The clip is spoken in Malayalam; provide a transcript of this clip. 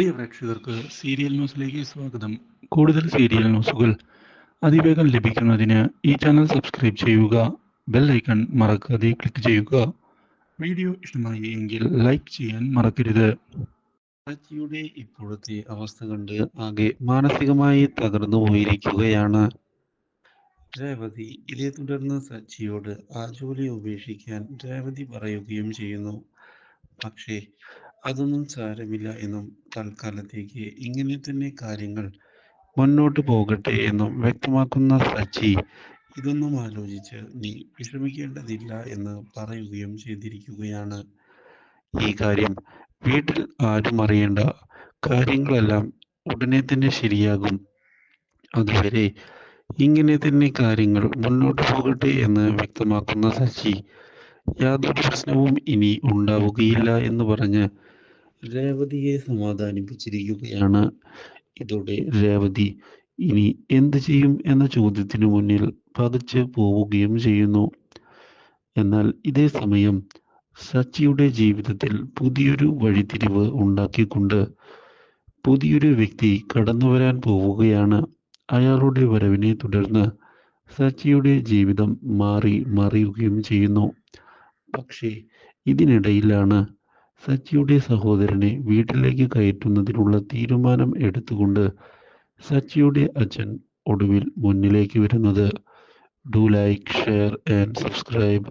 പ്രിയ പ്രേക്ഷകർക്ക് സീരിയൽ ന്യൂസിലേക്ക് സ്വാഗതം. കൂടുതൽ സീരിയൽ ന്യൂസുകൾ അതിവേഗം ലഭിക്കുന്നതിന് ഈ ചാനൽ സബ്സ്ക്രൈബ് ചെയ്യുക. ബെൽ ഐക്കൺ മറക്കാതെ ക്ലിക്ക് ചെയ്യുക. വീഡിയോ ഇഷ്ടമായി എങ്കിൽ ലൈക്ക് ചെയ്യാൻ മറക്കരുത്. സച്ചിയുടെ ഇപ്പോഴത്തെ അവസ്ഥ കണ്ട് ആകെ മാനസികമായി തകർന്നു പോയിരിക്കുകയാണ് രേവതി. ഇതേ തുടർന്ന് സച്ചിയോട് ആ ജോലി ഉപേക്ഷിക്കാൻ രേവതി പറയുകയും ചെയ്യുന്നു. പക്ഷേ അതൊന്നും സാരമില്ല എന്നും തൽക്കാലത്തേക്ക് ഇങ്ങനെ തന്നെ കാര്യങ്ങൾ മുന്നോട്ട് പോകട്ടെ എന്നും വ്യക്തമാക്കുന്ന സച്ചി ഇതൊന്നും ആലോചിച്ച് നീ വിഷമിക്കേണ്ടതില്ല എന്ന് പറയുകയും ചെയ്തിരിക്കുകയാണ്. ഈ കാര്യം വീട്ടിൽ ആരും അറിയേണ്ട, കാര്യങ്ങളെല്ലാം ഉടനെ തന്നെ ശരിയാകും, അതുവരെ ഇങ്ങനെ തന്നെ കാര്യങ്ങൾ മുന്നോട്ട് പോകട്ടെ എന്ന് വ്യക്തമാക്കുന്ന ശശി യാതൊരു പ്രശ്നവും ഇനി ഉണ്ടാവുകയില്ല എന്ന് പറഞ്ഞ് രേവതിയെ സമാധാനിപ്പിച്ചിരിക്കുകയാണ്. ഇതോടെ രേവതി ഇനി എന്ത് ചെയ്യും എന്ന ചോദ്യത്തിനു മുന്നിൽ പകച്ചു പോവുകയും ചെയ്യുന്നു. എന്നാൽ ഇതേ സമയം സച്ചിയുടെ ജീവിതത്തിൽ പുതിയൊരു വഴിത്തിരിവ് ഉണ്ടാക്കിക്കൊണ്ട് പുതിയൊരു വ്യക്തി കടന്നു വരാൻ പോവുകയാണ്. അയാളുടെ വരവിനെ തുടർന്ന് സച്ചിയുടെ ജീവിതം മാറി മറിയുകയും ചെയ്യുന്നു. പക്ഷേ ഇതിനിടയിലാണ് സച്ചിയുടെ സഹോദരനെ വീട്ടിലേക്ക് കയറ്റുന്നതിനുള്ള തീരുമാനം എടുത്തുകൊണ്ട് സച്ചിയുടെ അച്ഛൻ ഒടുവിൽ മുന്നിലേക്ക് വരുന്നത്. Do like, share and subscribe.